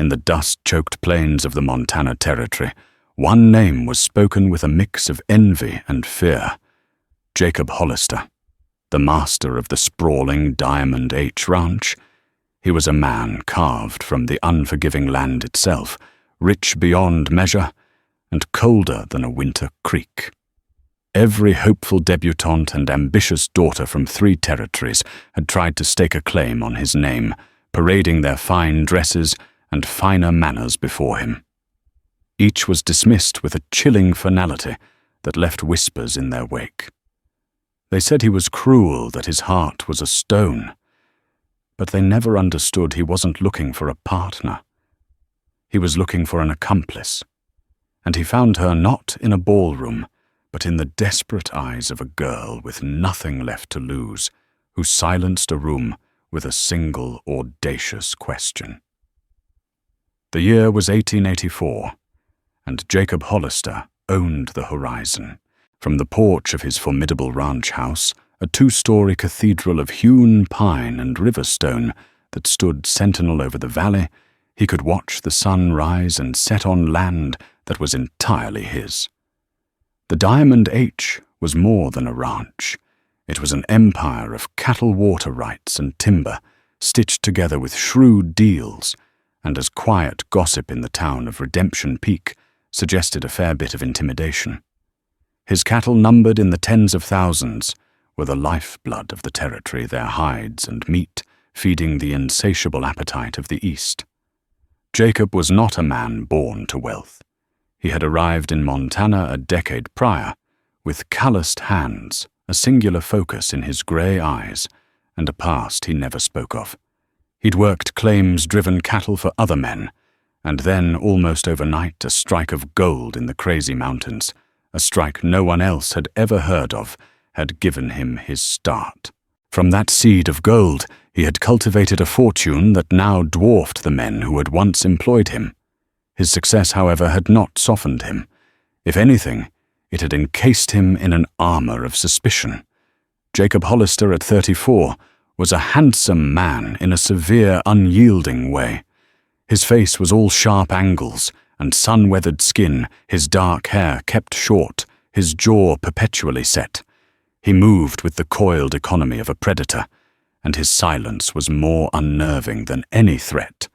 In the dust-choked plains of the Montana Territory, one name was spoken with a mix of envy and fear: Jacob Hollister, the master of the sprawling Diamond H Ranch. He was a man carved from the unforgiving land itself, rich beyond measure, and colder than a winter creek. Every hopeful debutante and ambitious daughter from 3 territories had tried to stake a claim on his name, parading their fine dresses and finer manners before him. Each was dismissed with a chilling finality that left whispers in their wake. They said he was cruel, that his heart was a stone, but they never understood he wasn't looking for a partner. He was looking for an accomplice, and he found her not in a ballroom, but in the desperate eyes of a girl with nothing left to lose, who silenced a room with a single audacious question. The year was 1884, and Jacob Hollister owned the horizon. From the porch of his formidable ranch house, a 2-story cathedral of hewn pine and river stone that stood sentinel over the valley, he could watch the sun rise and set on land that was entirely his. The Diamond H was more than a ranch. It was an empire of cattle water rights and timber, stitched together with shrewd deals, and as quiet gossip in the town of Redemption Peak suggested a fair bit of intimidation. His cattle, numbered in the tens of thousands, were the lifeblood of the territory, their hides and meat feeding the insatiable appetite of the East. Jacob was not a man born to wealth. He had arrived in Montana a decade prior, with calloused hands, a singular focus in his grey eyes, and a past he never spoke of. He'd worked claims-driven cattle for other men, and then, almost overnight, a strike of gold in the crazy mountains, a strike no one else had ever heard of, had given him his start. From that seed of gold, he had cultivated a fortune that now dwarfed the men who had once employed him. His success, however, had not softened him. If anything, it had encased him in an armor of suspicion. Jacob Hollister, at 34, was a handsome man in a severe, unyielding way. His face was all sharp angles and sun-weathered skin, his dark hair kept short, his jaw perpetually set. He moved with the coiled economy of a predator, and his silence was more unnerving than any threat.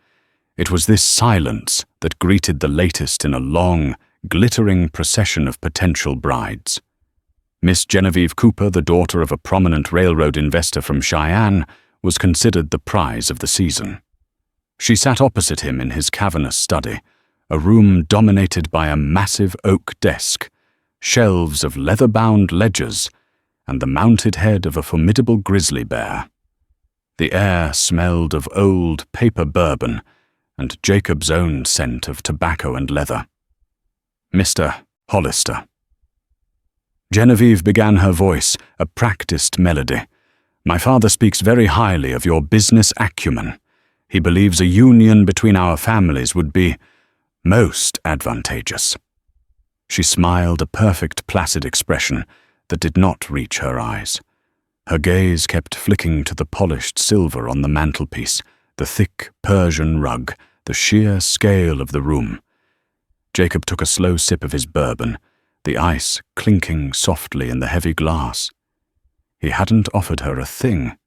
It was this silence that greeted the latest in a long, glittering procession of potential brides. Miss Genevieve Cooper, the daughter of a prominent railroad investor from Cheyenne, was considered the prize of the season. She sat opposite him in his cavernous study, a room dominated by a massive oak desk, shelves of leather-bound ledgers, and the mounted head of a formidable grizzly bear. The air smelled of old paper bourbon and Jacob's own scent of tobacco and leather. Mr. Hollister. Genevieve began her voice, a practiced melody. My father speaks very highly of your business acumen. He believes a union between our families would be most advantageous. She smiled, a perfect placid expression that did not reach her eyes. Her gaze kept flicking to the polished silver on the mantelpiece, the thick Persian rug, the sheer scale of the room. Jacob took a slow sip of his bourbon, the ice clinking softly in the heavy glass. He hadn't offered her a thing.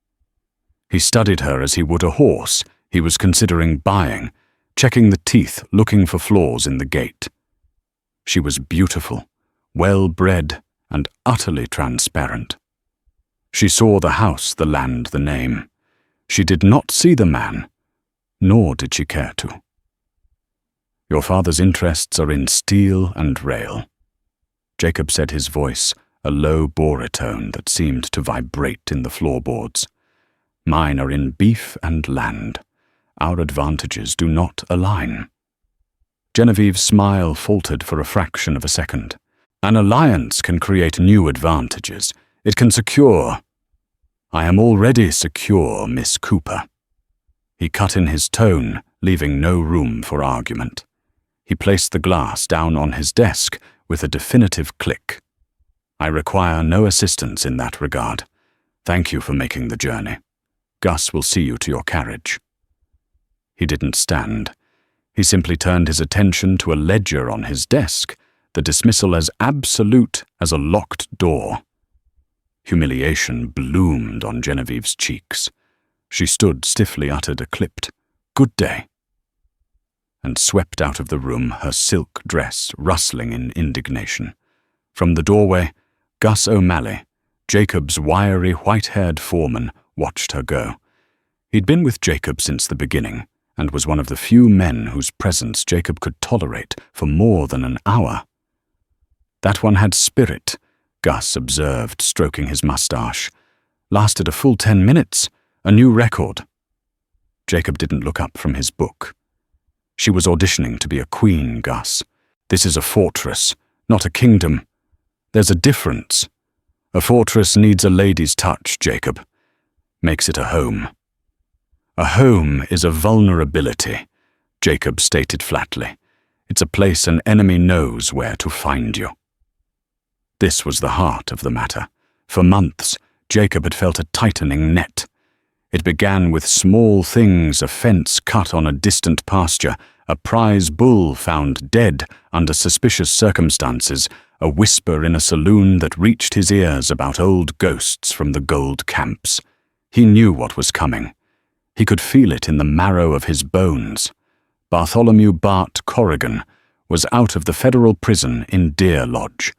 He studied her as he would a horse he was considering buying, checking the teeth, looking for flaws in the gait. She was beautiful, well-bred, and utterly transparent. She saw the house, the land, the name. She did not see the man, nor did she care to. Your father's interests are in steel and rail. Jacob said, his voice a low baritone that seemed to vibrate in the floorboards. Mine are in beef and land. Our advantages do not align. Genevieve's smile faltered for a fraction of a second. An alliance can create new advantages. It can secure. I am already secure, Miss Cooper. He cut in his tone, leaving no room for argument. He placed the glass down on his desk with a definitive click. I require no assistance in that regard. Thank you for making the journey. Gus will see you to your carriage. He didn't stand. He simply turned his attention to a ledger on his desk, the dismissal as absolute as a locked door. Humiliation bloomed on Genevieve's cheeks. She stood stiffly, uttered a clipped, "Good day," and swept out of the room, her silk dress rustling in indignation. From the doorway, Gus O'Malley, Jacob's wiry, white-haired foreman, watched her go. He'd been with Jacob since the beginning, and was one of the few men whose presence Jacob could tolerate for more than an hour. "That one had spirit," Gus observed, stroking his mustache. "Lasted a full 10 minutes. A new record." Jacob didn't look up from his book. "She was auditioning to be a queen, Gus. This is a fortress, not a kingdom. There's a difference. A fortress needs a lady's touch, Jacob. Makes it a home." "A home is a vulnerability," Jacob stated flatly. "It's a place an enemy knows where to find you." This was the heart of the matter. For months, Jacob had felt a tightening net. It began with small things: a fence cut on a distant pasture, a prize bull found dead under suspicious circumstances, a whisper in a saloon that reached his ears about old ghosts from the gold camps. He knew what was coming. He could feel it in the marrow of his bones. Bartholomew Bart Corrigan was out of the federal prison in Deer Lodge,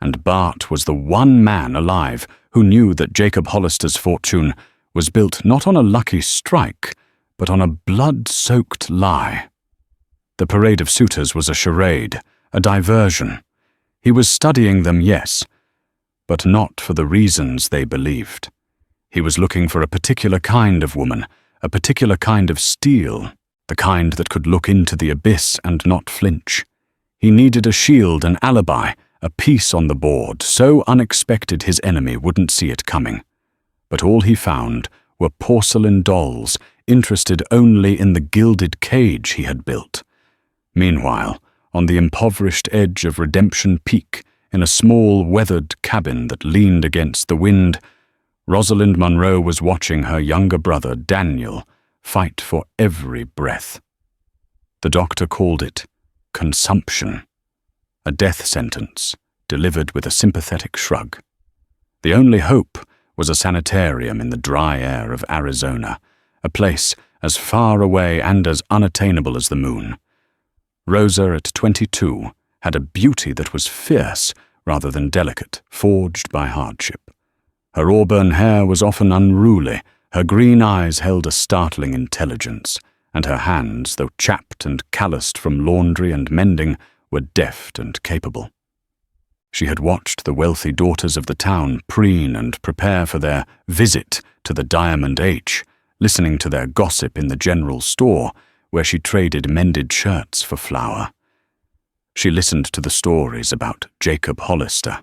and Bart was the one man alive who knew that Jacob Hollister's fortune was built not on a lucky strike, but on a blood-soaked lie. The parade of suitors was a charade, a diversion. He was studying them, yes, but not for the reasons they believed. He was looking for a particular kind of woman, a particular kind of steel, the kind that could look into the abyss and not flinch. He needed a shield, an alibi, a piece on the board, so unexpected his enemy wouldn't see it coming. But all he found were porcelain dolls, interested only in the gilded cage he had built. Meanwhile, on the impoverished edge of Redemption Peak, in a small, weathered cabin that leaned against the wind, Rosalind Monroe was watching her younger brother, Daniel, fight for every breath. The doctor called it consumption, a death sentence delivered with a sympathetic shrug. The only hope was a sanitarium in the dry air of Arizona, a place as far away and as unattainable as the moon. Rosa, at 22, had a beauty that was fierce rather than delicate, forged by hardship. Her auburn hair was often unruly, her green eyes held a startling intelligence, and her hands, though chapped and calloused from laundry and mending, were deft and capable. She had watched the wealthy daughters of the town preen and prepare for their visit to the Diamond H, listening to their gossip in the general store, where she traded mended shirts for flour. She listened to the stories about Jacob Hollister.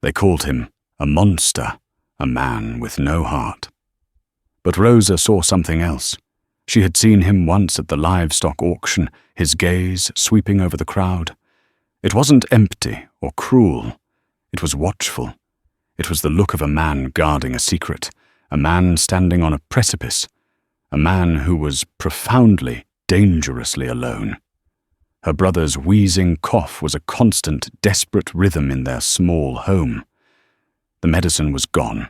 They called him a monster, a man with no heart. But Rosa saw something else. She had seen him once at the livestock auction, his gaze sweeping over the crowd. It wasn't empty or cruel. It was watchful. It was the look of a man guarding a secret, a man standing on a precipice, a man who was profoundly, dangerously alone. Her brother's wheezing cough was a constant, desperate rhythm in their small home. The medicine was gone.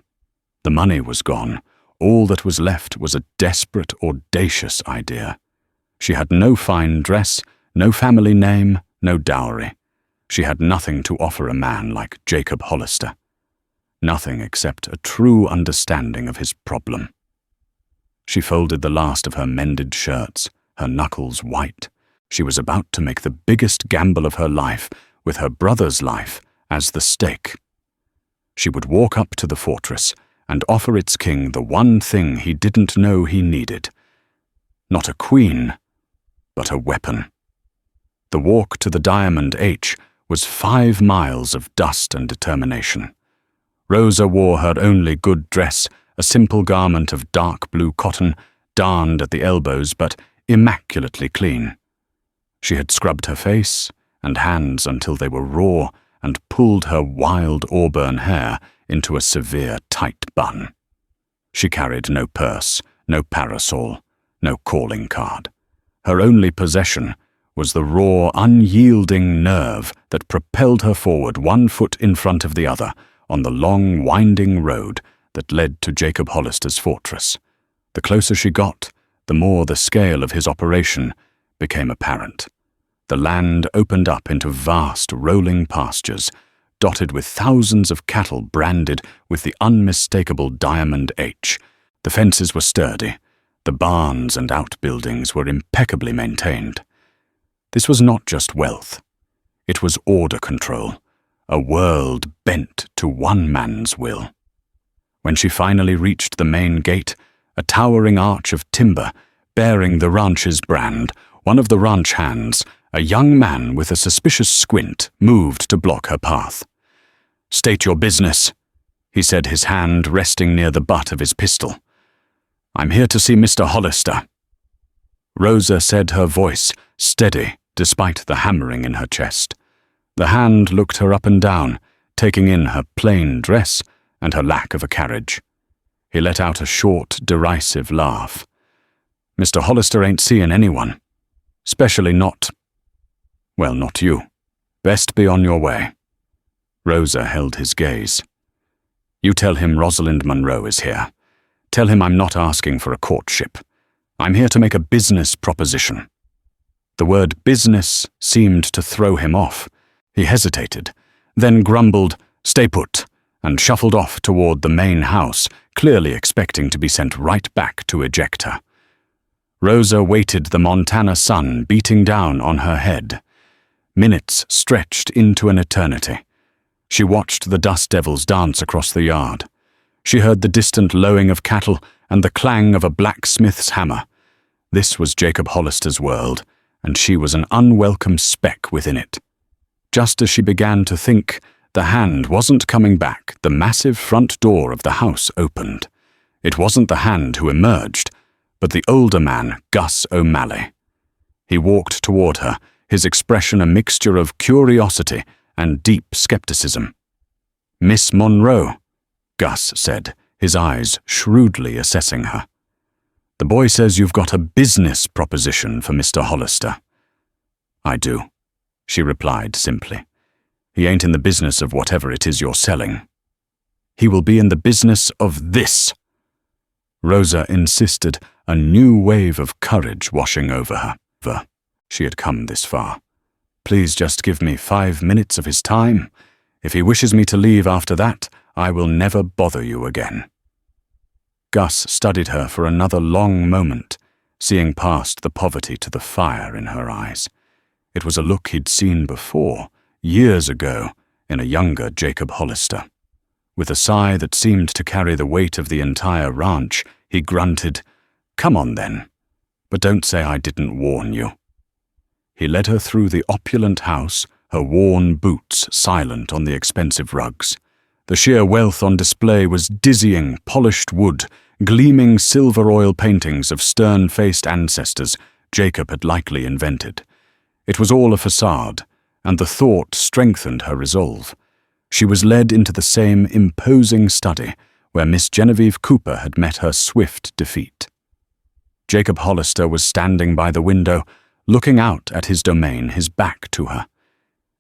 The money was gone. All that was left was a desperate, audacious idea. She had no fine dress, no family name, no dowry. She had nothing to offer a man like Jacob Hollister. Nothing except a true understanding of his problem. She folded the last of her mended shirts, her knuckles white. She was about to make the biggest gamble of her life, with her brother's life as the stake. She would walk up to the fortress and offer its king the one thing he didn't know he needed. Not a queen, but a weapon. The walk to the Diamond H was 5 miles of dust and determination. Rosa wore her only good dress, a simple garment of dark blue cotton, darned at the elbows but immaculately clean. She had scrubbed her face and hands until they were raw and pulled her wild auburn hair into a severe tight bun. She carried no purse, no parasol, no calling card. Her only possession was the raw, unyielding nerve that propelled her forward 1 foot in front of the other on the long, winding road that led to Jacob Hollister's fortress. The closer she got, the more the scale of his operation became apparent. The land opened up into vast, rolling pastures, dotted with thousands of cattle branded with the unmistakable Diamond H. The fences were sturdy. The barns and outbuildings were impeccably maintained. This was not just wealth. It was order control, a world bent to one man's will. When she finally reached the main gate, a towering arch of timber bearing the ranch's brand, one of the ranch hands, a young man with a suspicious squint, moved to block her path. "State your business," he said, his hand resting near the butt of his pistol. "I'm here to see Mr. Hollister." Rosa said, her voice steady despite the hammering in her chest. The hand looked her up and down, taking in her plain dress and her lack of a carriage. He let out a short, derisive laugh. "Mr. Hollister ain't seeing anyone. Especially not you. Best be on your way." Rosa held his gaze. "You tell him Rosalind Monroe is here. Tell him I'm not asking for a courtship. I'm here to make a business proposition." The word business seemed to throw him off. He hesitated, then grumbled, "Stay put," and shuffled off toward the main house, clearly expecting to be sent right back to eject her. Rosa waited, the Montana sun beating down on her head. Minutes stretched into an eternity. She watched the dust devils dance across the yard. She heard the distant lowing of cattle and the clang of a blacksmith's hammer. This was Jacob Hollister's world, and she was an unwelcome speck within it. Just as she began to think, the hand wasn't coming back, the massive front door of the house opened. It wasn't the hand who emerged, but the older man, Gus O'Malley. He walked toward her, his expression a mixture of curiosity and deep skepticism. "Miss Monroe," Gus said, his eyes shrewdly assessing her. "The boy says you've got a business proposition for Mr. Hollister." "I do," she replied simply. "He ain't in the business of whatever it is you're selling. He will be in the business of this." Rosa insisted, a new wave of courage washing over her. She had come this far. "Please just give me 5 minutes of his time. If he wishes me to leave after that, I will never bother you again." Gus studied her for another long moment, seeing past the poverty to the fire in her eyes. It was a look he'd seen before, years ago, in a younger Jacob Hollister. With a sigh that seemed to carry the weight of the entire ranch, he grunted, "Come on then, but don't say I didn't warn you." He led her through the opulent house, her worn boots silent on the expensive rugs. The sheer wealth on display was dizzying polished wood, gleaming silver oil paintings of stern-faced ancestors Jacob had likely invented. It was all a facade, and the thought strengthened her resolve. She was led into the same imposing study where Miss Genevieve Cooper had met her swift defeat. Jacob Hollister was standing by the window, looking out at his domain, his back to her.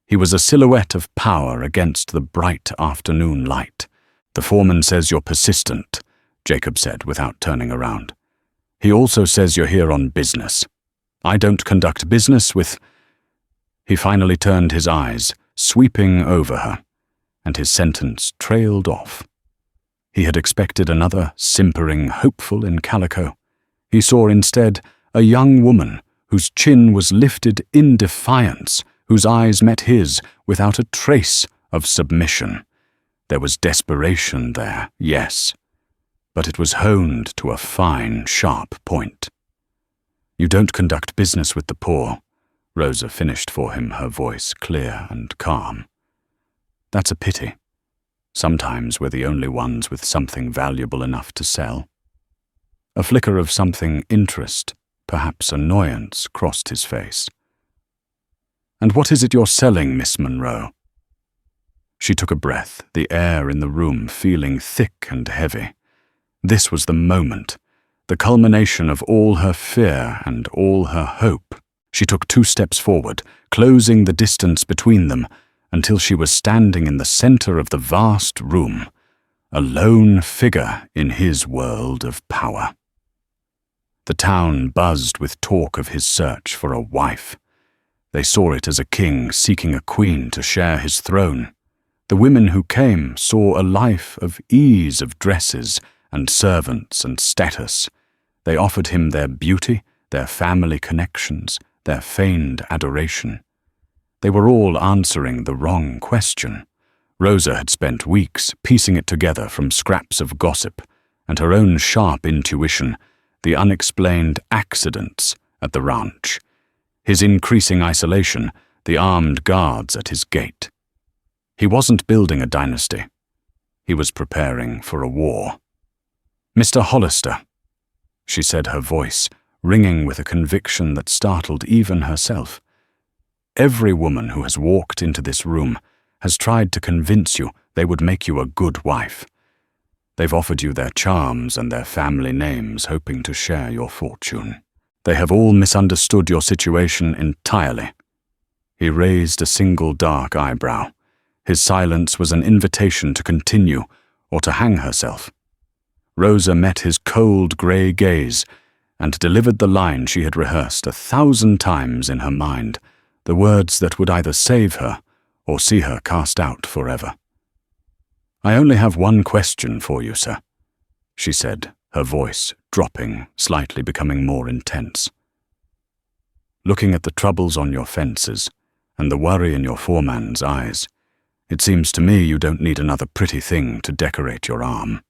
He was a silhouette of power against the bright afternoon light. "The foreman says you're persistent," Jacob said without turning around. "He also says you're here on business. I don't conduct business with—" He finally turned his eyes, sweeping over her, and his sentence trailed off. He had expected another simpering hopeful in calico. He saw instead a young woman whose chin was lifted in defiance, whose eyes met his without a trace of submission. There was desperation there, yes, but it was honed to a fine, sharp point. "You don't conduct business with the poor," Rosa finished for him, her voice clear and calm. "That's a pity. Sometimes we're the only ones with something valuable enough to sell." A flicker of something interest, perhaps annoyance, crossed his face. "And what is it you're selling, Miss Monroe?" She took a breath, the air in the room feeling thick and heavy. This was the moment. the culmination of all her fear and all her hope. She took 2 steps forward, closing the distance between them, until she was standing in the center of the vast room, a lone figure in his world of power. The town buzzed with talk of his search for a wife. They saw it as a king seeking a queen to share his throne. The women who came saw a life of ease of dresses and servants and status. They offered him their beauty, their family connections, their feigned adoration. They were all answering the wrong question. Rosa had spent weeks piecing it together from scraps of gossip and her own sharp intuition, the unexplained accidents at the ranch, his increasing isolation, the armed guards at his gate. He wasn't building a dynasty. He was preparing for a war. "Mr. Hollister," she said, her voice ringing with a conviction that startled even herself. "Every woman who has walked into this room has tried to convince you they would make you a good wife. They've offered you their charms and their family names, hoping to share your fortune. They have all misunderstood your situation entirely." He raised a single dark eyebrow. His silence was an invitation to continue or to hang herself. Rosa met his cold grey gaze and delivered the line she had rehearsed 1,000 times in her mind, the words that would either save her or see her cast out forever. "I only have one question for you, sir," she said, her voice dropping, slightly becoming more intense. "Looking at the troubles on your fences and the worry in your foreman's eyes, it seems to me you don't need another pretty thing to decorate your arm.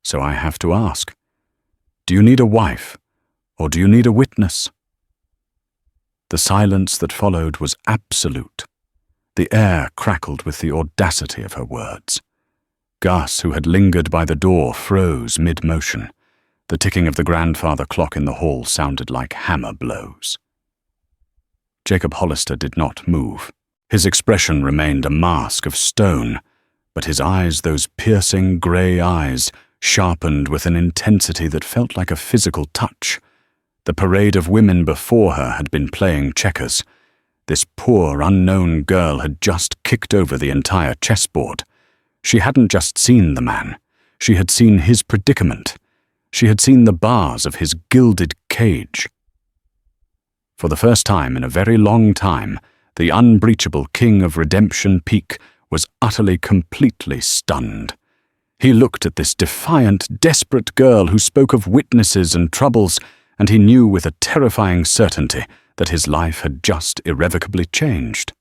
So I have to ask, do you need a wife, or do you need a witness?" The silence that followed was absolute. The air crackled with the audacity of her words. Gus, who had lingered by the door, froze mid-motion. The ticking of the grandfather clock in the hall sounded like hammer blows. Jacob Hollister did not move. His expression remained a mask of stone, but his eyes, those piercing grey eyes, sharpened with an intensity that felt like a physical touch. The parade of women before her had been playing checkers. This poor, unknown girl had just kicked over the entire chessboard. She hadn't just seen the man. She had seen his predicament. She had seen the bars of his gilded cage. For the first time in a very long time, the unbreachable king of Redemption Peak was utterly, completely stunned. He looked at this defiant, desperate girl who spoke of witnesses and troubles, and he knew with a terrifying certainty that his life had just irrevocably changed.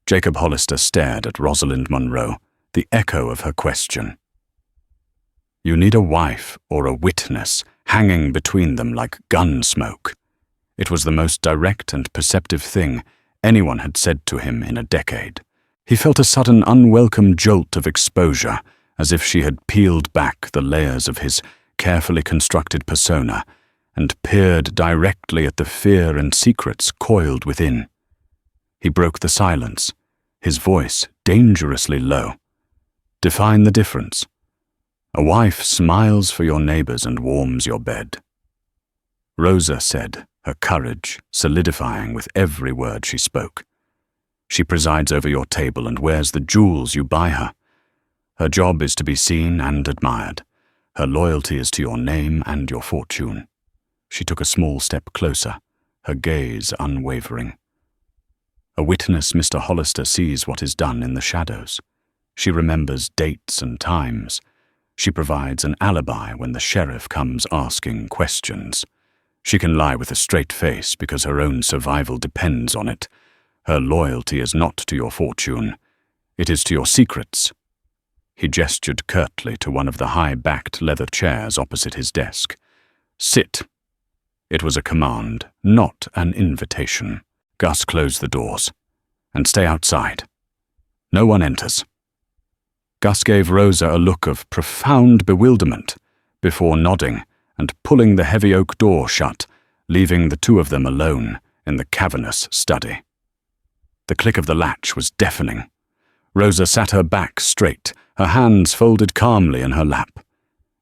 Jacob Hollister stared at Rosalind Monroe, the echo of her question. You need a wife or a witness hanging between them like gun smoke. It was the most direct and perceptive thing anyone had said to him in a decade. He felt a sudden unwelcome jolt of exposure, as if she had peeled back the layers of his carefully constructed persona and peered directly at the fear and secrets coiled within. He broke the silence, his voice dangerously low. Define the difference. A wife smiles for your neighbors and warms your bed. Rosa said, her courage solidifying with every word she spoke. She presides over your table and wears the jewels you buy her. Her job is to be seen and admired. Her loyalty is to your name and your fortune. She took a small step closer, her gaze unwavering. A witness, Mr. Hollister, sees what is done in the shadows. She remembers dates and times. She provides an alibi when the sheriff comes asking questions. She can lie with a straight face because her own survival depends on it. Her loyalty is not to your fortune. It is to your secrets. He gestured curtly to one of the high-backed leather chairs opposite his desk. Sit. It was a command, not an invitation. Gus closed the doors. And stay outside. No one enters. Gus gave Rosa a look of profound bewilderment before nodding and pulling the heavy oak door shut, leaving the two of them alone in the cavernous study. The click of the latch was deafening. Rosa sat her back straight, her hands folded calmly in her lap.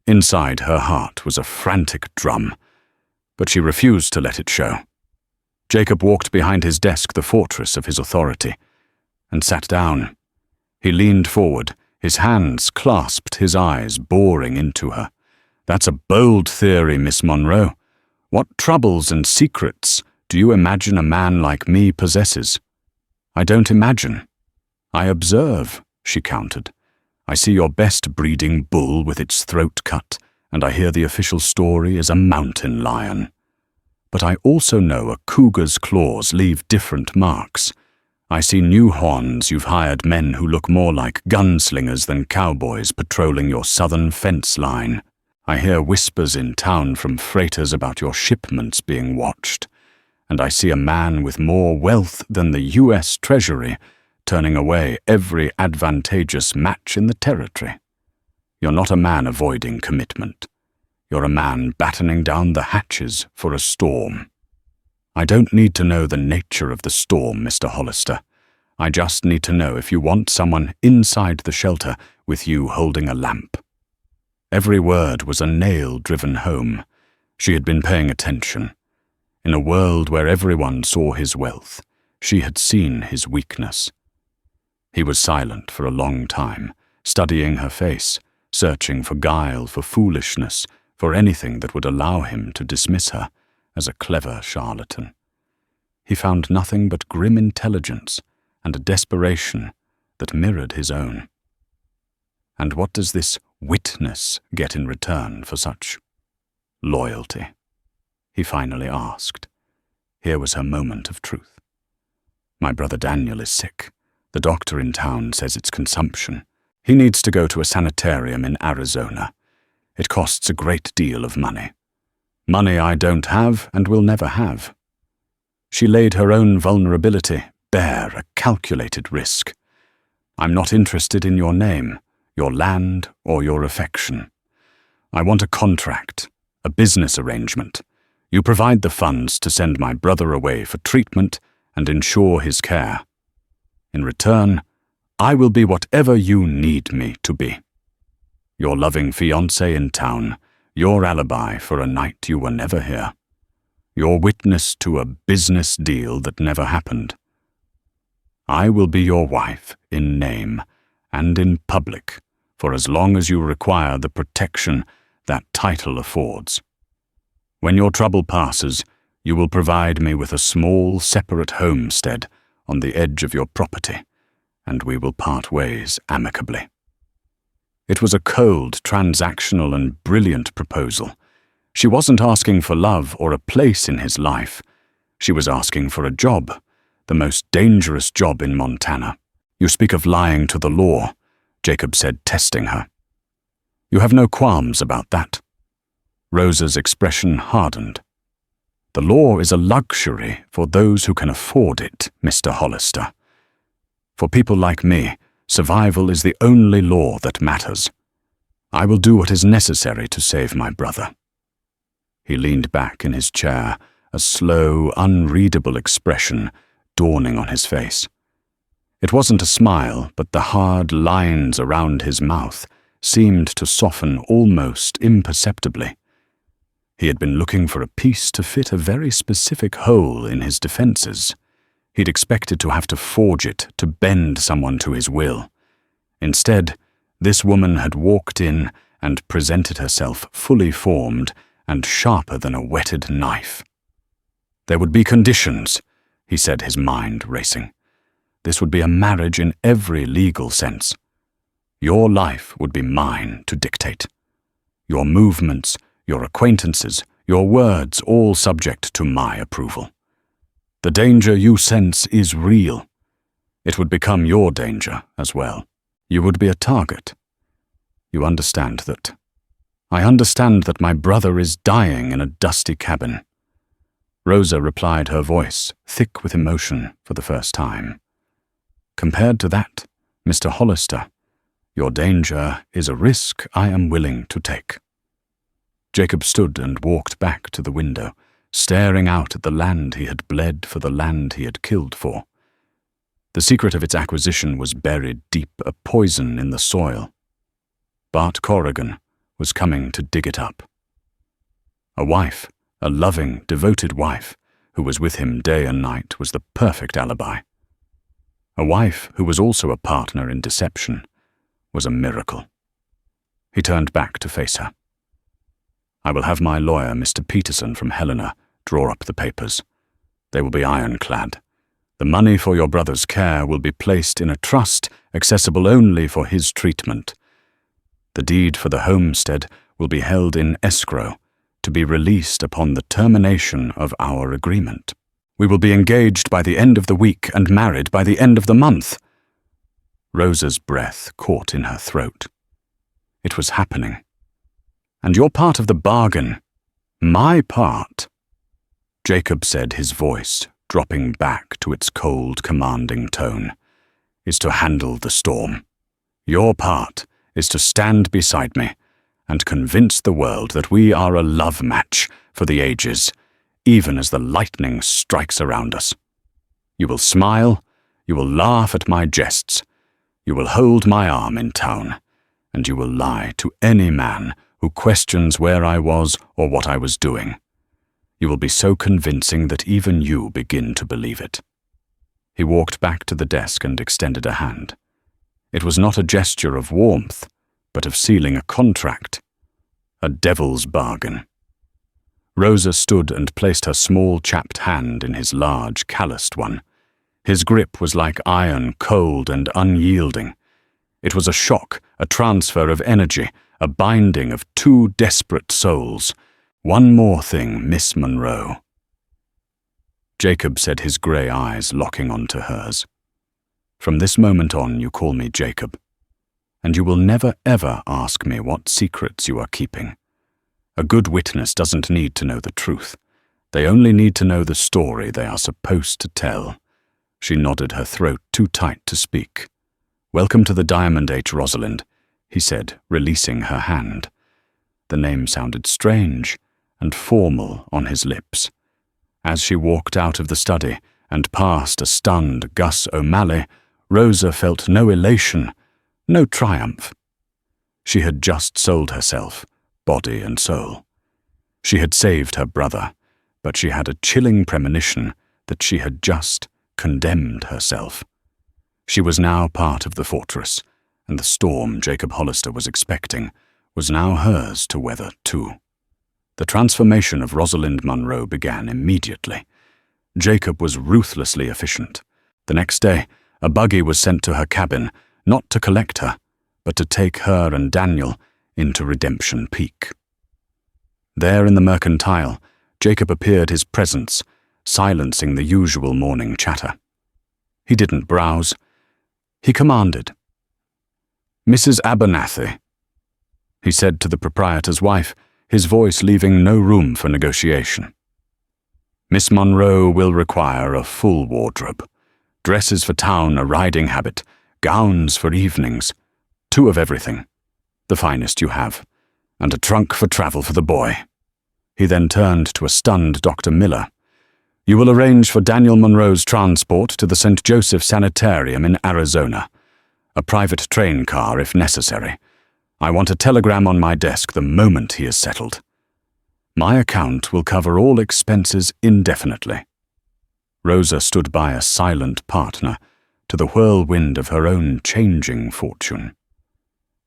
Inside, her heart was a frantic drum, but she refused to let it show. Jacob walked behind his desk, the fortress of his authority, and sat down. He leaned forward, his hands clasped, his eyes boring into her. "That's a bold theory, Miss Monroe. What troubles and secrets do you imagine a man like me possesses?" "I don't imagine. I observe," she countered. "I see your best breeding bull with its throat cut, and I hear the official story is a mountain lion. But I also know a cougar's claws leave different marks. I see new horns you've hired men who look more like gunslingers than cowboys patrolling your southern fence line. I hear whispers in town from freighters about your shipments being watched, and I see a man with more wealth than the U.S. Treasury turning away every advantageous match in the territory. You're not a man avoiding commitment. You're a man battening down the hatches for a storm. I don't need to know the nature of the storm, Mr. Hollister. I just need to know if you want someone inside the shelter with you holding a lamp." Every word was a nail driven home. She had been paying attention. In a world where everyone saw his wealth, she had seen his weakness. He was silent for a long time, studying her face, searching for guile, for foolishness, for anything that would allow him to dismiss her as a clever charlatan. He found nothing but grim intelligence and a desperation that mirrored his own. And what does this witness get in return for such loyalty? He finally asked. Here was her moment of truth. "My brother Daniel is sick. The doctor in town says it's consumption. He needs to go to a sanitarium in Arizona. It costs a great deal of money. Money I don't have and will never have." She laid her own vulnerability bare, a calculated risk. "I'm not interested in your name, your land, or your affection. I want a contract, a business arrangement. You provide the funds to send my brother away for treatment and ensure his care. In return, I will be whatever you need me to be. Your loving fiancé in town, your alibi for a night you were never here, your witness to a business deal that never happened. I will be your wife in name and in public for as long as you require the protection that title affords. When your trouble passes, you will provide me with a small, separate homestead on the edge of your property, and we will part ways amicably." It was a cold, transactional, and brilliant proposal. She wasn't asking for love or a place in his life. She was asking for a job, the most dangerous job in Montana. "You speak of lying to the law," Jacob said, testing her. "You have no qualms about that?" Rosa's expression hardened. "The law is a luxury for those who can afford it, Mr. Hollister. For people like me, survival is the only law that matters. I will do what is necessary to save my brother." He leaned back in his chair, a slow, unreadable expression dawning on his face. It wasn't a smile, but the hard lines around his mouth seemed to soften almost imperceptibly. He had been looking for a piece to fit a very specific hole in his defenses. He'd expected to have to forge it to bend someone to his will. Instead, this woman had walked in and presented herself fully formed and sharper than a whetted knife. "There would be conditions," he said, his mind racing. "This would be a marriage in every legal sense. Your life would be mine to dictate. Your movements, your acquaintances, your words, all subject to my approval. The danger you sense is real. It would become your danger as well. You would be a target. You understand that. I understand that my brother is dying in a dusty cabin." Rosa replied, her voice thick with emotion for the first time. "Compared to that, Mr. Hollister, your danger is a risk I am willing to take." Jacob stood and walked back to the window, staring out at the land he had bled for, the land he had killed for. The secret of its acquisition was buried deep, a poison in the soil. Bart Corrigan was coming to dig it up. A wife, a loving, devoted wife, who was with him day and night, was the perfect alibi. A wife who was also a partner in deception was a miracle. He turned back to face her. "I will have my lawyer, Mr. Peterson from Helena, draw up the papers. They will be ironclad. The money for your brother's care will be placed in a trust accessible only for his treatment. The deed for the homestead will be held in escrow, to be released upon the termination of our agreement. We will be engaged by the end of the week and married by the end of the month." Rosa's breath caught in her throat. It was happening. "And your part of the bargain, my part," Jacob said, his voice dropping back to its cold, commanding tone, "is to handle the storm. Your part is to stand beside me and convince the world that we are a love match for the ages, even as the lightning strikes around us. You will smile, you will laugh at my jests, you will hold my arm in town, and you will lie to any man who questions where I was or what I was doing. You will be so convincing that even you begin to believe it." He walked back to the desk and extended a hand. It was not a gesture of warmth, but of sealing a contract. A devil's bargain. Rosa stood and placed her small chapped hand in his large, calloused one. His grip was like iron, cold and unyielding. It was a shock, a transfer of energy, a binding of two desperate souls. "One more thing, Miss Monroe," Jacob said, his grey eyes locking onto hers. "From this moment on you call me Jacob, and you will never ever ask me what secrets you are keeping. A good witness doesn't need to know the truth. They only need to know the story they are supposed to tell." She nodded, her throat too tight to speak. "Welcome to the Diamond H, Rosalind," he said, releasing her hand. The name sounded strange and formal on his lips. As she walked out of the study and past a stunned Gus O'Malley, Rosa felt no elation, no triumph. She had just sold herself, body and soul. She had saved her brother, but she had a chilling premonition that she had just condemned herself. She was now part of the fortress, and the storm Jacob Hollister was expecting was now hers to weather too. The transformation of Rosalind Monroe began immediately. Jacob was ruthlessly efficient. The next day, a buggy was sent to her cabin, not to collect her, but to take her and Daniel into Redemption Peak. There in the mercantile, Jacob appeared his presence, silencing the usual morning chatter. He didn't browse. He commanded. "Mrs. Abernathy," he said to the proprietor's wife, his voice leaving no room for negotiation. "Miss Monroe will require a full wardrobe. Dresses for town, a riding habit, gowns for evenings, 2 of everything, the finest you have, and a trunk for travel for the boy." He then turned to a stunned Dr. Miller. "You will arrange for Daniel Monroe's transport to the St. Joseph Sanitarium in Arizona. A private train car if necessary. I want a telegram on my desk the moment he is settled. My account will cover all expenses indefinitely." Rosa stood by, a silent partner to the whirlwind of her own changing fortune.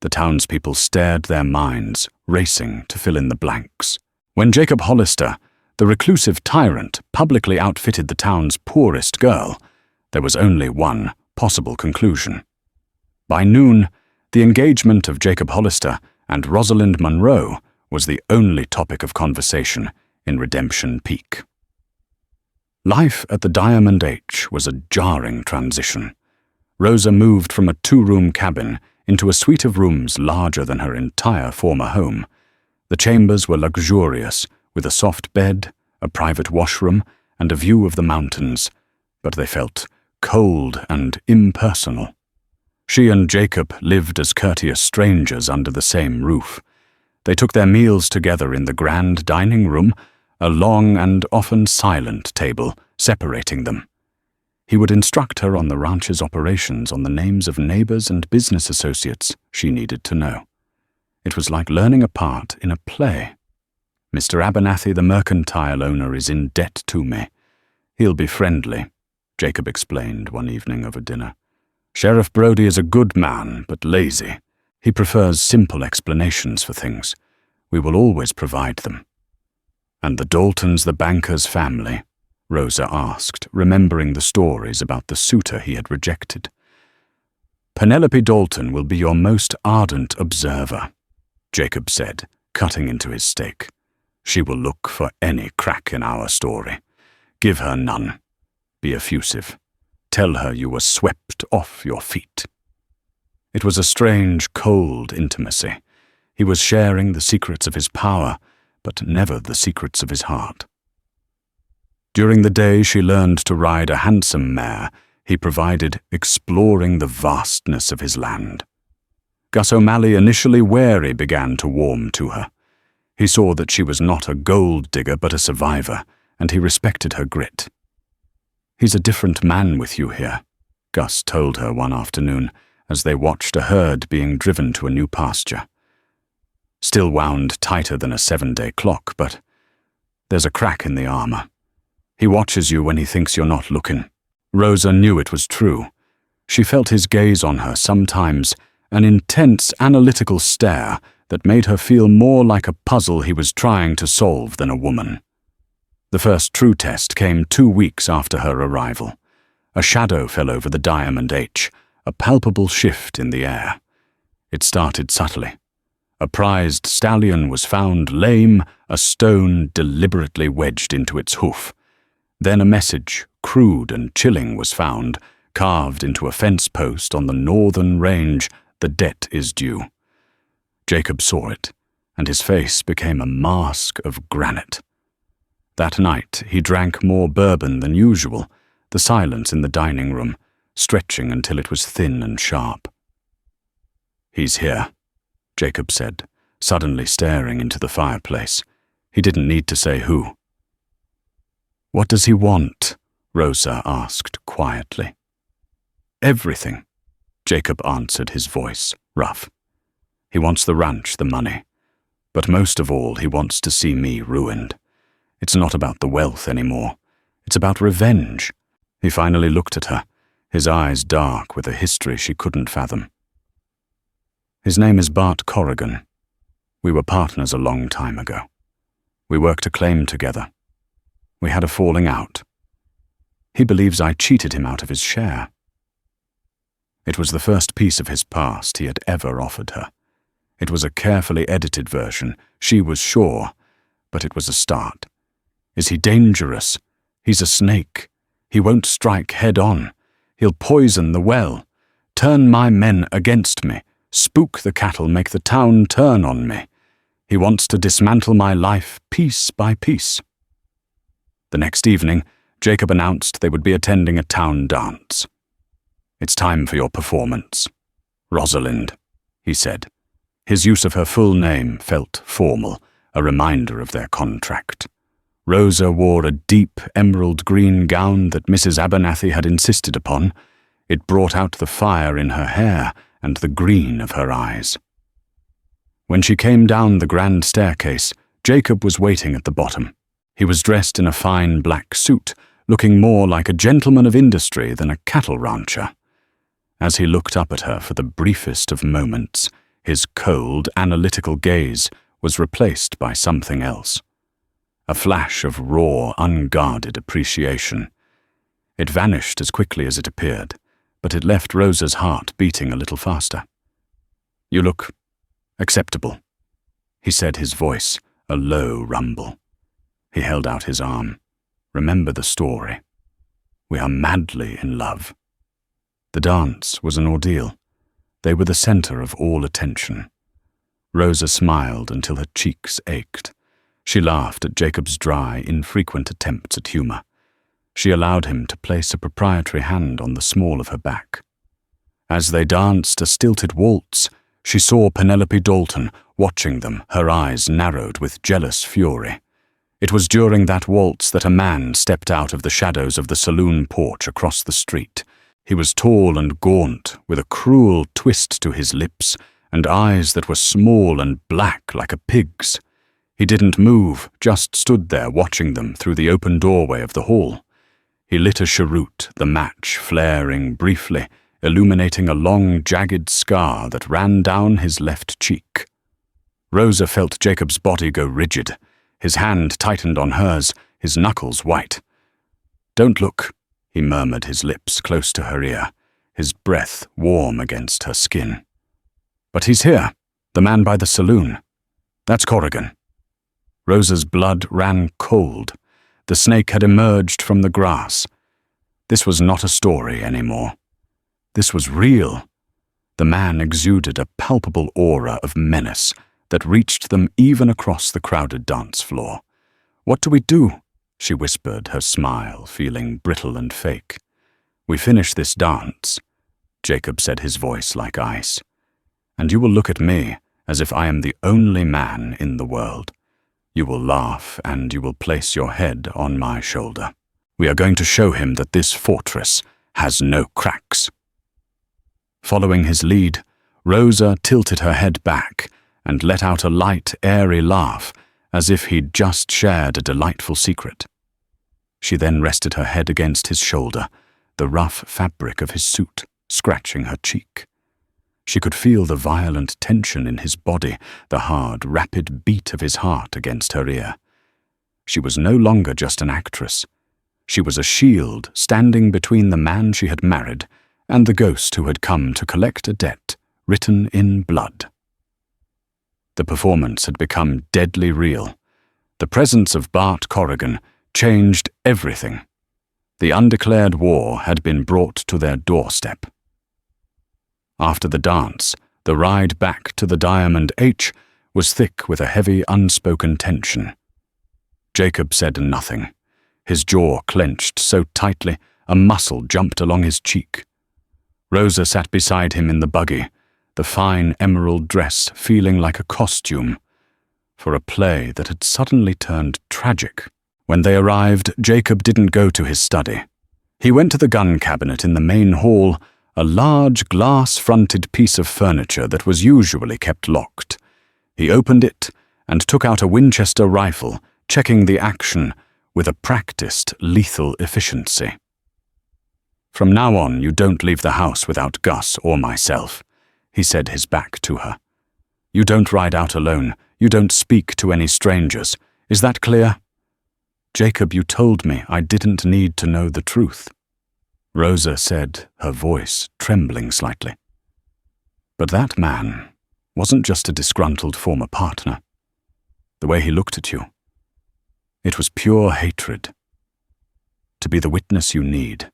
The townspeople stared, their minds racing to fill in the blanks. When Jacob Hollister, the reclusive tyrant, publicly outfitted the town's poorest girl, there was only one possible conclusion. By noon, the engagement of Jacob Hollister and Rosalind Monroe was the only topic of conversation in Redemption Peak. Life at the Diamond H was a jarring transition. Rosa moved from a 2-room cabin into a suite of rooms larger than her entire former home. The chambers were luxurious, with a soft bed, a private washroom, and a view of the mountains, but they felt cold and impersonal. She and Jacob lived as courteous strangers under the same roof. They took their meals together in the grand dining room, a long and often silent table separating them. He would instruct her on the ranch's operations, on the names of neighbors and business associates she needed to know. It was like learning a part in a play. "Mr. Abernathy, the mercantile owner, is in debt to me. He'll be friendly," Jacob explained one evening over dinner. "Sheriff Brodie is a good man, but lazy. He prefers simple explanations for things. We will always provide them." "And the Daltons, the banker's family?" Rosa asked, remembering the stories about the suitor he had rejected. "Penelope Dalton will be your most ardent observer," Jacob said, cutting into his steak. "She will look for any crack in our story. Give her none. Be effusive. Tell her you were swept off your feet." It was a strange, cold intimacy. He was sharing the secrets of his power, but never the secrets of his heart. During the day she learned to ride a handsome mare he provided, exploring the vastness of his land. Gus O'Malley, initially wary, began to warm to her. He saw that she was not a gold digger but a survivor, and he respected her grit. "He's a different man with you here," Gus told her one afternoon as they watched a herd being driven to a new pasture. "Still wound tighter than a 7-day clock, but there's a crack in the armor. He watches you when he thinks you're not looking." Rosa knew it was true. She felt his gaze on her sometimes, an intense, analytical stare that made her feel more like a puzzle he was trying to solve than a woman. The first true test came 2 weeks after her arrival. A shadow fell over the Diamond H, a palpable shift in the air. It started subtly. A prized stallion was found lame, a stone deliberately wedged into its hoof. Then a message, crude and chilling, was found, carved into a fence post on the northern range: "The debt is due." Jacob saw it, and his face became a mask of granite. That night he drank more bourbon than usual, the silence in the dining room, stretching until it was thin and sharp. "He's here," Jacob said, suddenly staring into the fireplace. He didn't need to say who. "What does he want?" Rosa asked quietly. "Everything," Jacob answered, his voice rough. "He wants the ranch, the money. But most of all, he wants to see me ruined. It's not about the wealth anymore. It's about revenge." He finally looked at her, his eyes dark with a history she couldn't fathom. "His name is Bart Corrigan. We were partners a long time ago. We worked a claim together. We had a falling out. He believes I cheated him out of his share." It was the first piece of his past he had ever offered her. It was a carefully edited version, she was sure, but it was a start. "Is he dangerous? He's a snake. He won't strike head-on. He'll poison the well, turn my men against me, spook the cattle, make the town turn on me. He wants to dismantle my life piece by piece." The next evening, Jacob announced they would be attending a town dance. "It's time for your performance. Rosalind," he said. His use of her full name felt formal, a reminder of their contract. Rosa wore a deep emerald green gown that Mrs. Abernathy had insisted upon. It brought out the fire in her hair and the green of her eyes. When she came down the grand staircase, Jacob was waiting at the bottom. He was dressed in a fine black suit, looking more like a gentleman of industry than a cattle rancher. As he looked up at her for the briefest of moments, his cold, analytical gaze was replaced by something else. A flash of raw, unguarded appreciation. It vanished as quickly as it appeared, but it left Rosa's heart beating a little faster. "You look acceptable," he said, his voice a low rumble. He held out his arm. "Remember the story. We are madly in love." The dance was an ordeal. They were the center of all attention. Rosa smiled until her cheeks ached. She laughed at Jacob's dry, infrequent attempts at humor. She allowed him to place a proprietary hand on the small of her back. As they danced a stilted waltz, she saw Penelope Dalton watching them, her eyes narrowed with jealous fury. It was during that waltz that a man stepped out of the shadows of the saloon porch across the street. He was tall and gaunt, with a cruel twist to his lips and eyes that were small and black like a pig's. He didn't move, just stood there watching them through the open doorway of the hall. He lit a cheroot, the match flaring briefly, illuminating a long, jagged scar that ran down his left cheek. Rosa felt Jacob's body go rigid. His hand tightened on hers, his knuckles white. "Don't look," he murmured, his lips close to her ear, his breath warm against her skin. "But he's here, the man by the saloon. That's Corrigan." Rosa's blood ran cold. The snake had emerged from the grass. This was not a story anymore. This was real. The man exuded a palpable aura of menace that reached them even across the crowded dance floor. "What do we do?" she whispered, her smile feeling brittle and fake. "We finish this dance," Jacob said, his voice like ice. "And you will look at me as if I am the only man in the world. You will laugh and you will place your head on my shoulder. We are going to show him that this fortress has no cracks." Following his lead, Rosa tilted her head back and let out a light, airy laugh, as if he'd just shared a delightful secret. She then rested her head against his shoulder, the rough fabric of his suit scratching her cheek. She could feel the violent tension in his body, the hard, rapid beat of his heart against her ear. She was no longer just an actress. She was a shield standing between the man she had married and the ghost who had come to collect a debt written in blood. The performance had become deadly real. The presence of Bart Corrigan changed everything. The undeclared war had been brought to their doorstep. After the dance, the ride back to the Diamond H was thick with a heavy, unspoken tension. Jacob said nothing. His jaw clenched so tightly, a muscle jumped along his cheek. Rosa sat beside him in the buggy, the fine emerald dress feeling like a costume for a play that had suddenly turned tragic. When they arrived, Jacob didn't go to his study. He went to the gun cabinet in the main hall, a large glass-fronted piece of furniture that was usually kept locked. He opened it and took out a Winchester rifle, checking the action with a practiced, lethal efficiency. "From now on, you don't leave the house without Gus or myself," he said, his back to her. "You don't ride out alone. You don't speak to any strangers. Is that clear?" "Jacob, you told me I didn't need to know the truth," Rosa said, her voice trembling slightly. But that man wasn't just a disgruntled former partner. The way he looked at you, it was pure hatred. To be the witness you need,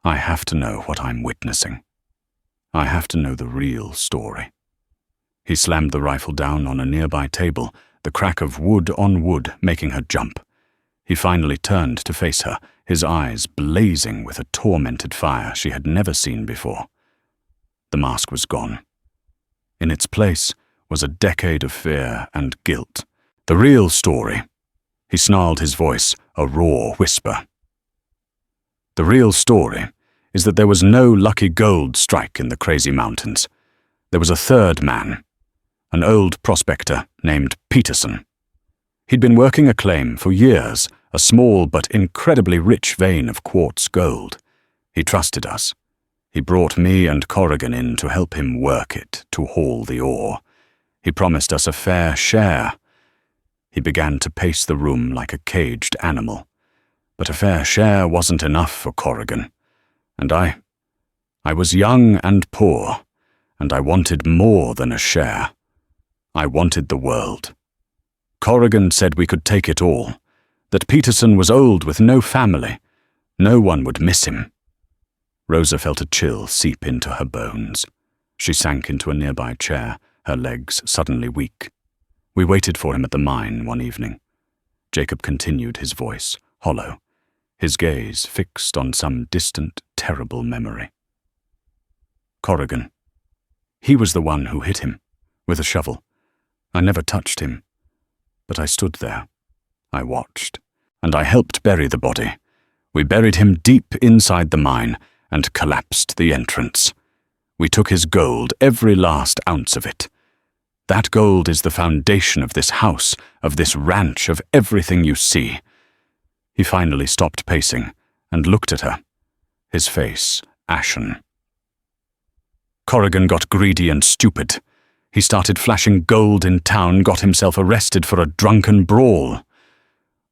I have to know what I'm witnessing. I have to know the real story. He slammed the rifle down on a nearby table, the crack of wood on wood making her jump. He finally turned to face her, his eyes blazing with a tormented fire she had never seen before. The mask was gone. In its place was a decade of fear and guilt. The real story. He snarled his voice, a raw whisper. The real story is that there was no lucky gold strike in the crazy mountains. There was a third man, an old prospector named Peterson. He'd been working a claim for years, a small but incredibly rich vein of quartz gold. He trusted us. He brought me and Corrigan in to help him work it, to haul the ore. He promised us a fair share. He began to pace the room like a caged animal. But a fair share wasn't enough for Corrigan. And I was young and poor, and I wanted more than a share. I wanted the world. Corrigan said we could take it all, that Peterson was old with no family. No one would miss him. Rosa felt a chill seep into her bones. She sank into a nearby chair, her legs suddenly weak. We waited for him at the mine one evening. Jacob continued, his voice hollow, his gaze fixed on some distant, terrible memory. Corrigan. He was the one who hit him, with a shovel. I never touched him, but I stood there. I watched, and I helped bury the body. We buried him deep inside the mine and collapsed the entrance. We took his gold, every last ounce of it. That gold is the foundation of this house, of this ranch, of everything you see." He finally stopped pacing and looked at her, his face ashen. "Corrigan got greedy and stupid. He started flashing gold in town, got himself arrested for a drunken brawl.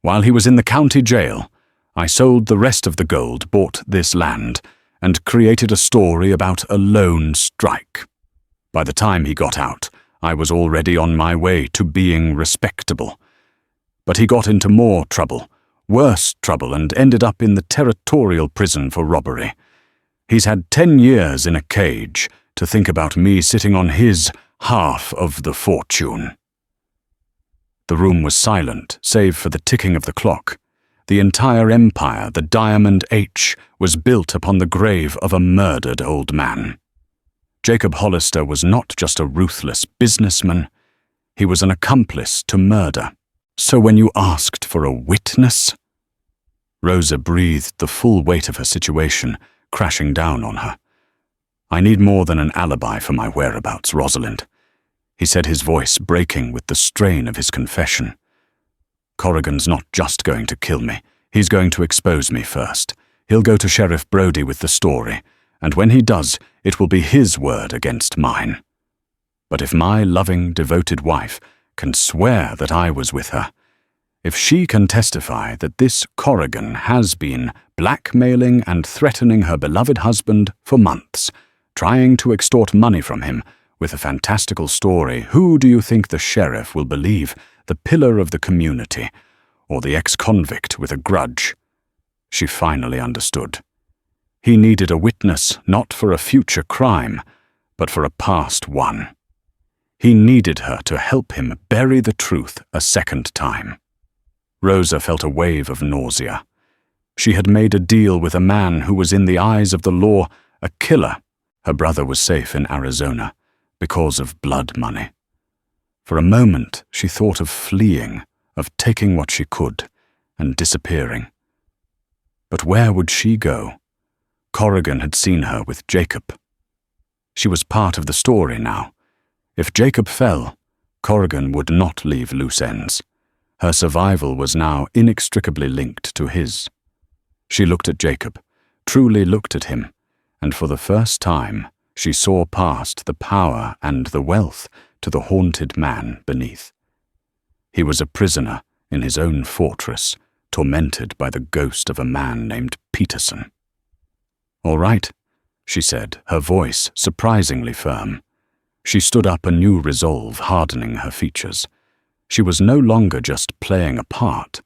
While he was in the county jail, I sold the rest of the gold, bought this land, and created a story about a lone strike. By the time he got out, I was already on my way to being respectable. But he got into more trouble, worse trouble, and ended up in the territorial prison for robbery. He's had 10 years in a cage to think about me sitting on his half of the fortune." The room was silent, save for the ticking of the clock. The entire empire, the Diamond H, was built upon the grave of a murdered old man. Jacob Hollister was not just a ruthless businessman, he was an accomplice to murder. "So when you asked for a witness?" Rosa breathed the full weight of her situation, crashing down on her. "I need more than an alibi for my whereabouts, Rosalind," he said, his voice breaking with the strain of his confession. "Corrigan's not just going to kill me, he's going to expose me first. He'll go to Sheriff Brody with the story, and when he does, it will be his word against mine. But if my loving, devoted wife can swear that I was with her, if she can testify that this Corrigan has been blackmailing and threatening her beloved husband for months, trying to extort money from him with a fantastical story, who do you think the sheriff will believe, the pillar of the community, or the ex-convict with a grudge?" She finally understood. He needed a witness not for a future crime, but for a past one. He needed her to help him bury the truth a second time. Rosa felt a wave of nausea. She had made a deal with a man who was in the eyes of the law a killer. Her brother was safe in Arizona because of blood money. For a moment she thought of fleeing, of taking what she could, and disappearing. But where would she go? Corrigan had seen her with Jacob. She was part of the story now. If Jacob fell, Corrigan would not leave loose ends. Her survival was now inextricably linked to his. She looked at Jacob, truly looked at him, and for the first time she saw past the power and the wealth to the haunted man beneath. He was a prisoner in his own fortress, tormented by the ghost of a man named Peterson. "All right," she said, her voice surprisingly firm. She stood up, a new resolve hardening her features. She was no longer just playing a part.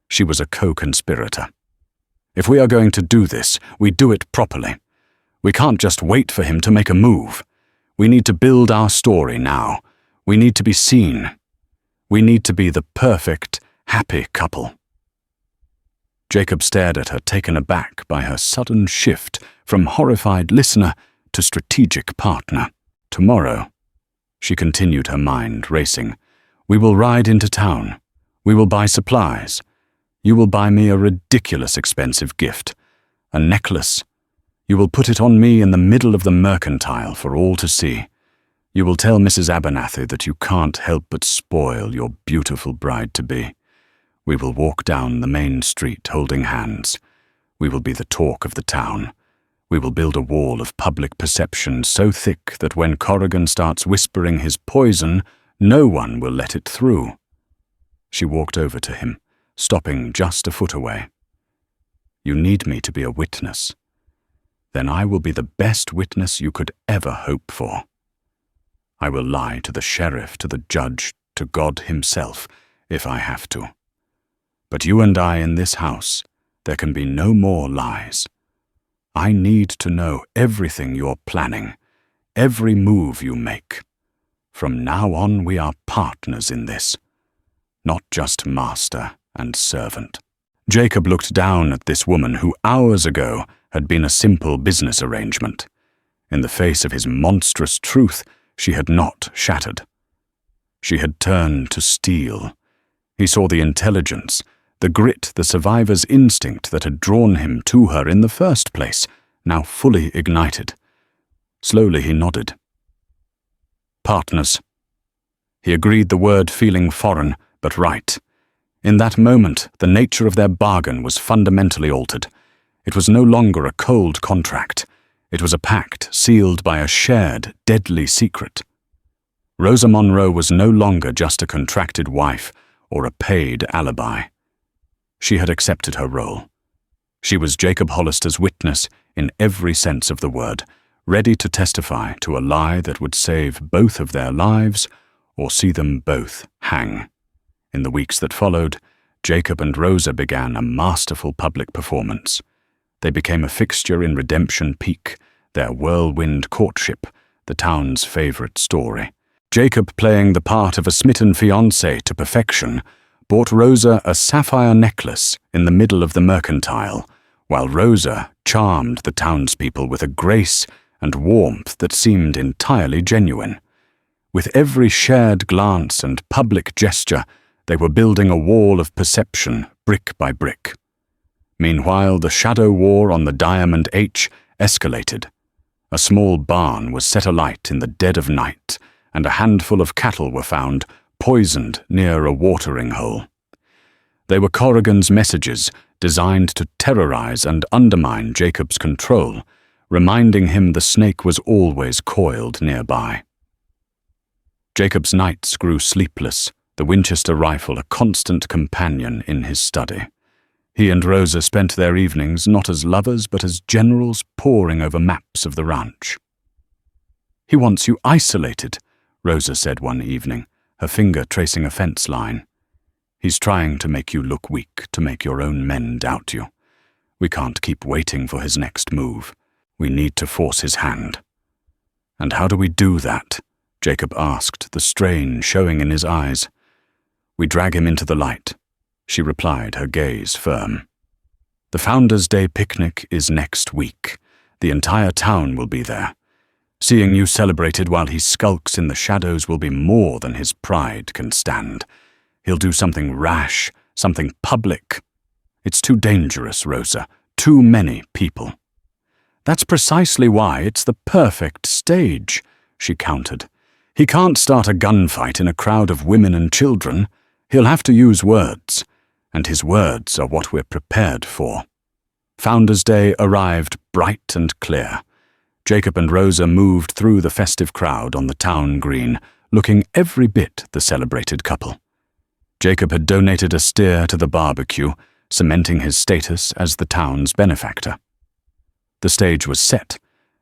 She was a co-conspirator. "If we are going to do this, we do it properly. We can't just wait for him to make a move. We need to build our story now. We need to be seen. We need to be the perfect, happy couple." Jacob stared at her, taken aback by her sudden shift from horrified listener to strategic partner. "Tomorrow," she continued, her mind racing, "we will ride into town. We will buy supplies. You will buy me a ridiculous expensive gift, a necklace. You will put it on me in the middle of the mercantile for all to see. You will tell Mrs. Abernathy that you can't help but spoil your beautiful bride-to-be. We will walk down the main street holding hands. We will be the talk of the town. We will build a wall of public perception so thick that when Corrigan starts whispering his poison, no one will let it through." She walked over to him, stopping just a foot away. "You need me to be a witness. Then I will be the best witness you could ever hope for. I will lie to the sheriff, to the judge, to God himself, if I have to. But you and I in this house, there can be no more lies. I need to know everything you're planning, every move you make. From now on, we are partners in this, not just master and servant." Jacob looked down at this woman who hours ago had been a simple business arrangement. In the face of his monstrous truth, she had not shattered. She had turned to steel. He saw the intelligence, the grit, the survivor's instinct that had drawn him to her in the first place, now fully ignited. Slowly he nodded. "Partners," He agreed the word feeling foreign, but right. In that moment, the nature of their bargain was fundamentally altered. It was no longer a cold contract. It was a pact sealed by a shared, deadly secret. Rosa Monroe was no longer just a contracted wife or a paid alibi. She had accepted her role. She was Jacob Hollister's witness in every sense of the word, ready to testify to a lie that would save both of their lives or see them both hang. In the weeks that followed, Jacob and Rosa began a masterful public performance. They became a fixture in Redemption Peak, their whirlwind courtship, the town's favorite story. Jacob, playing the part of a smitten fiancé to perfection, bought Rosa a sapphire necklace in the middle of the mercantile, while Rosa charmed the townspeople with a grace and warmth that seemed entirely genuine. With every shared glance and public gesture, they were building a wall of perception, brick by brick. Meanwhile, the shadow war on the Diamond H escalated. A small barn was set alight in the dead of night, and a handful of cattle were found poisoned near a watering hole. They were Corrigan's messages, designed to terrorize and undermine Jacob's control, reminding him the snake was always coiled nearby. Jacob's nights grew sleepless, the Winchester rifle a constant companion in his study. He and Rosa spent their evenings not as lovers but as generals poring over maps of the ranch. "He wants you isolated," Rosa said one evening, her finger tracing a fence line. "He's trying to make you look weak, to make your own men doubt you. We can't keep waiting for his next move. We need to force his hand." "And how do we do that?" Jacob asked, the strain showing in his eyes. "We drag him into the light," she replied, her gaze firm. "The Founders' Day picnic is next week. The entire town will be there. Seeing you celebrated while he skulks in the shadows will be more than his pride can stand. He'll do something rash, something public. It's too dangerous, Rosa. Too many people." "That's precisely why it's the perfect stage," she countered. "He can't start a gunfight in a crowd of women and children. He'll have to use words, and his words are what we're prepared for." Founders' Day arrived bright and clear. Jacob and Rosa moved through the festive crowd on the town green, looking every bit the celebrated couple. Jacob had donated a steer to the barbecue, cementing his status as the town's benefactor. The stage was set.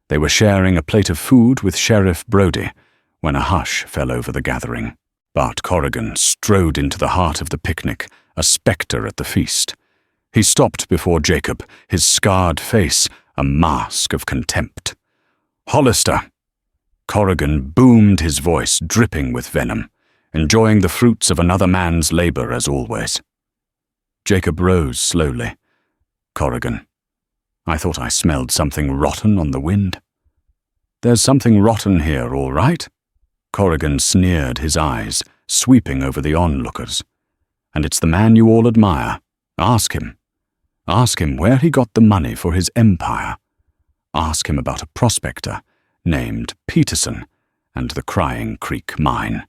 They were sharing a plate of food with Sheriff Brody when a hush fell over the gathering. Bart Corrigan strode into the heart of the picnic, a spectre at the feast. He stopped before Jacob, his scarred face a mask of contempt. "Hollister!" Corrigan boomed, his voice dripping with venom, enjoying the fruits of another man's labor as always. Jacob rose slowly. "Corrigan, I thought I smelled something rotten on the wind." "There's something rotten here, all right." Corrigan sneered, his eyes sweeping over the onlookers. "And it's the man you all admire. Ask him. Ask him where he got the money for his empire. Ask him about a prospector named Peterson and the Crying Creek mine."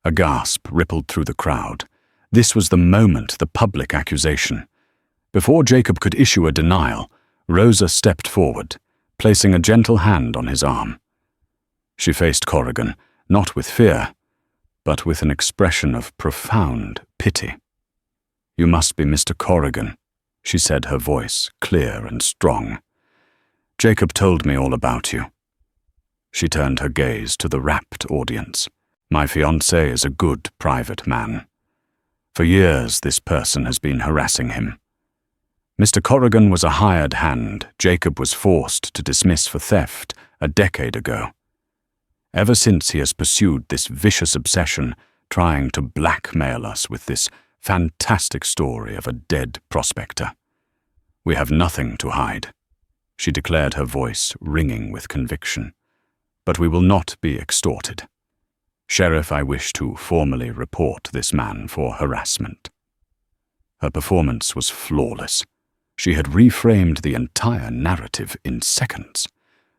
A gasp rippled through the crowd. This was the moment, the public accusation. Before Jacob could issue a denial, Rosa stepped forward, placing a gentle hand on his arm. She faced Corrigan, not with fear, but with an expression of profound pity. "You must be Mr. Corrigan," she said, her voice clear and strong. "Jacob told me all about you." She turned her gaze to the rapt audience. "My fiancé is a good private man. For years this person has been harassing him. Mr. Corrigan was a hired hand Jacob was forced to dismiss for theft a decade ago. Ever since he has pursued this vicious obsession, trying to blackmail us with this fantastic story of a dead prospector. We have nothing to hide," she declared, her voice ringing with conviction. "But we will not be extorted. Sheriff, I wish to formally report this man for harassment." Her performance was flawless. She had reframed the entire narrative in seconds.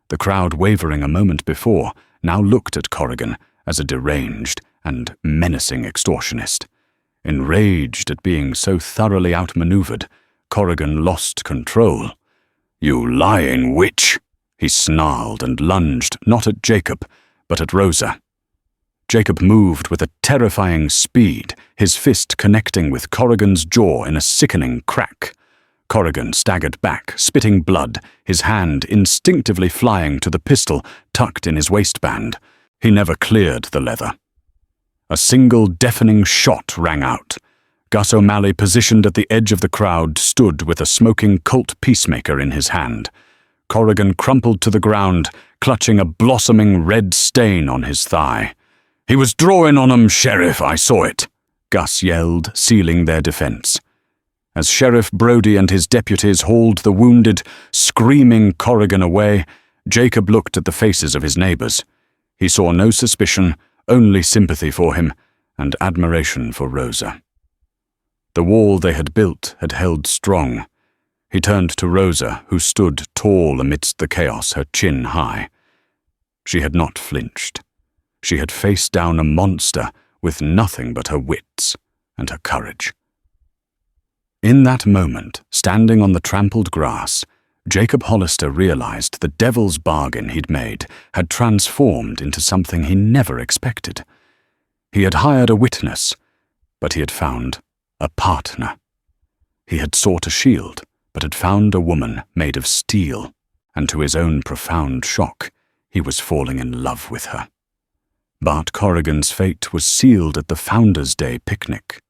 The crowd, wavering a moment before, now looked at Corrigan as a deranged and menacing extortionist. Enraged at being so thoroughly outmaneuvered, Corrigan lost control. "You lying witch!" he snarled and lunged not at Jacob, but at Rosa. Jacob moved with a terrifying speed, his fist connecting with Corrigan's jaw in a sickening crack. Corrigan staggered back, spitting blood, his hand instinctively flying to the pistol tucked in his waistband. He never cleared the leather. A single deafening shot rang out. Gus O'Malley, positioned at the edge of the crowd, stood with a smoking Colt Peacemaker in his hand. Corrigan crumpled to the ground, clutching a blossoming red stain on his thigh. "He was drawing on 'em, Sheriff, I saw it," Gus yelled, sealing their defense. As Sheriff Brody and his deputies hauled the wounded, screaming Corrigan away, Jacob looked at the faces of his neighbors. He saw no suspicion, only sympathy for him, and admiration for Rosa. The wall they had built had held strong. He turned to Rosa, who stood tall amidst the chaos, her chin high. She had not flinched. She had faced down a monster with nothing but her wits and her courage. In that moment, standing on the trampled grass, Jacob Hollister realized the devil's bargain he'd made had transformed into something he never expected. He had hired a witness, but he had found a partner. He had sought a shield, but had found a woman made of steel, and to his own profound shock, he was falling in love with her. But Corrigan's fate was sealed at the Founders' Day picnic.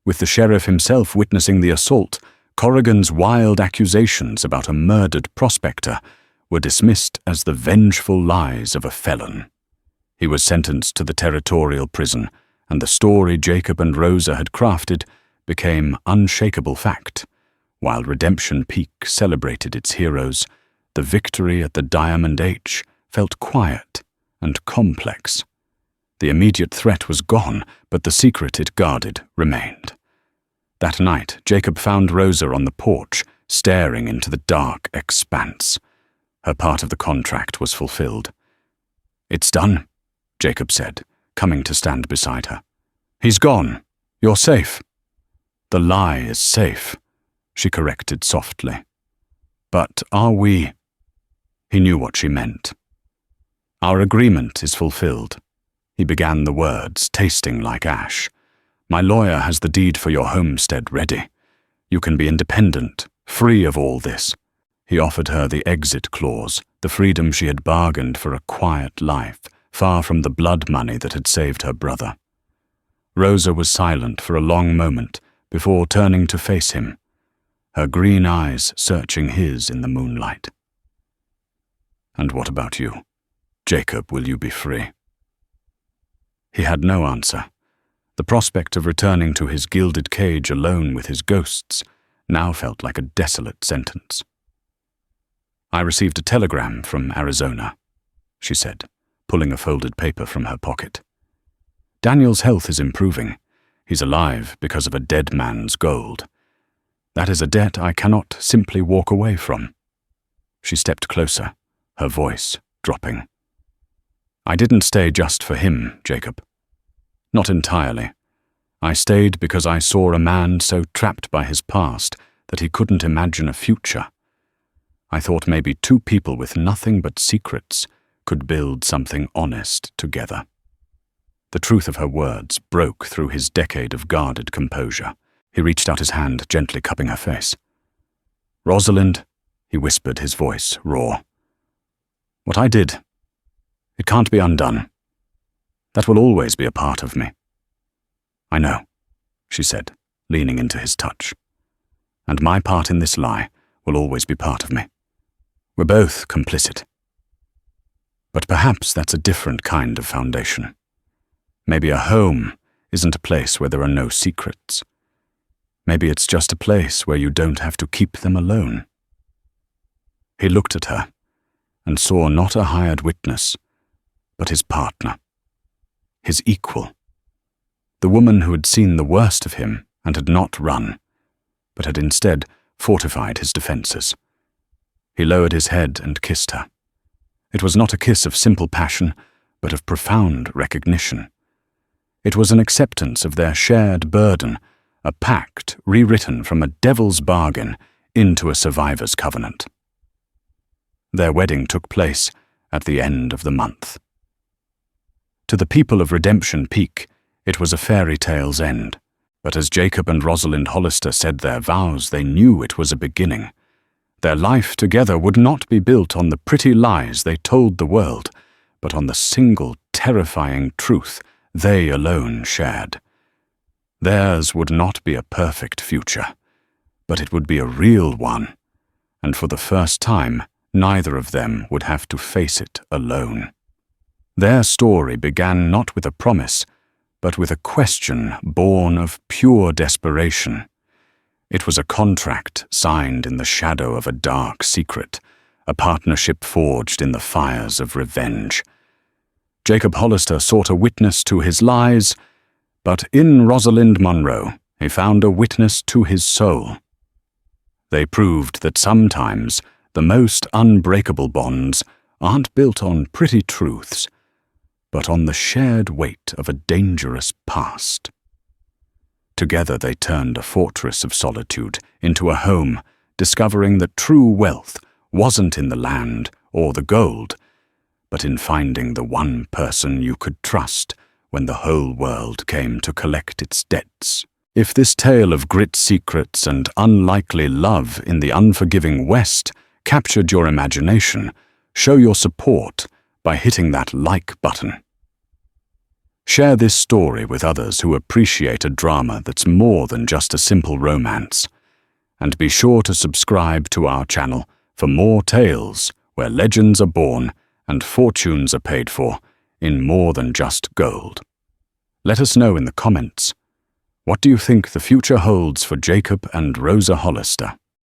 With the sheriff himself witnessing the assault, Corrigan's wild accusations about a murdered prospector were dismissed as the vengeful lies of a felon. He was sentenced to the territorial prison, and the story Jacob and Rosa had crafted became unshakable fact. While Redemption Peak celebrated its heroes, the victory at the Diamond H felt quiet and complex. The immediate threat was gone, but the secret it guarded remained. That night, Jacob found Rosa on the porch, staring into the dark expanse. Her part of the contract was fulfilled. "It's done," Jacob said, coming to stand beside her. "He's gone. You're safe." "The lie is safe," she corrected softly. "But are we?" He knew what she meant. "Our agreement is fulfilled." He began the words, tasting like ash. "My lawyer has the deed for your homestead ready. You can be independent, free of all this." He offered her the exit clause, the freedom she had bargained for a quiet life, far from the blood money that had saved her brother. Rosa was silent for a long moment before turning to face him, her green eyes searching his in the moonlight. "And what about you? Jacob, will you be free?" He had no answer. The prospect of returning to his gilded cage alone with his ghosts now felt like a desolate sentence. "I received a telegram from Arizona," she said, pulling a folded paper from her pocket. "Daniel's health is improving. He's alive because of a dead man's gold. That is a debt I cannot simply walk away from." She stepped closer, her voice dropping. "I didn't stay just for him, Jacob. Not entirely. I stayed because I saw a man so trapped by his past that he couldn't imagine a future. I thought maybe two people with nothing but secrets could build something honest together." The truth of her words broke through his decade of guarded composure. He reached out his hand, gently cupping her face. "Rosalind," he whispered, his voice raw. "What I did, it can't be undone. That will always be a part of me." "I know," she said, leaning into his touch. "And my part in this lie will always be part of me. We're both complicit. But perhaps that's a different kind of foundation. Maybe a home isn't a place where there are no secrets. Maybe it's just a place where you don't have to keep them alone." He looked at her and saw not a hired witness, but his partner, his equal, the woman who had seen the worst of him and had not run, but had instead fortified his defenses. He lowered his head and kissed her. It was not a kiss of simple passion, but of profound recognition. It was an acceptance of their shared burden, a pact rewritten from a devil's bargain into a survivor's covenant. Their wedding took place at the end of the month. To the people of Redemption Peak, it was a fairy tale's end, but as Jacob and Rosalind Hollister said their vows, they knew it was a beginning. Their life together would not be built on the pretty lies they told the world, but on the single terrifying truth they alone shared. Theirs would not be a perfect future, but it would be a real one, and for the first time, neither of them would have to face it alone. Their story began not with a promise, but with a question born of pure desperation. It was a contract signed in the shadow of a dark secret, a partnership forged in the fires of revenge. Jacob Hollister sought a witness to his lies, but in Rosalind Monroe he found a witness to his soul. They proved that sometimes the most unbreakable bonds aren't built on pretty truths, but on the shared weight of a dangerous past. Together they turned a fortress of solitude into a home, discovering that true wealth wasn't in the land or the gold, but in finding the one person you could trust when the whole world came to collect its debts. If this tale of grit secrets and unlikely love in the unforgiving West captured your imagination, show your support by hitting that like button. Share this story with others who appreciate a drama that's more than just a simple romance. And be sure to subscribe to our channel for more tales where legends are born and fortunes are paid for in more than just gold. Let us know in the comments, what do you think the future holds for Jacob and Rosa Hollister?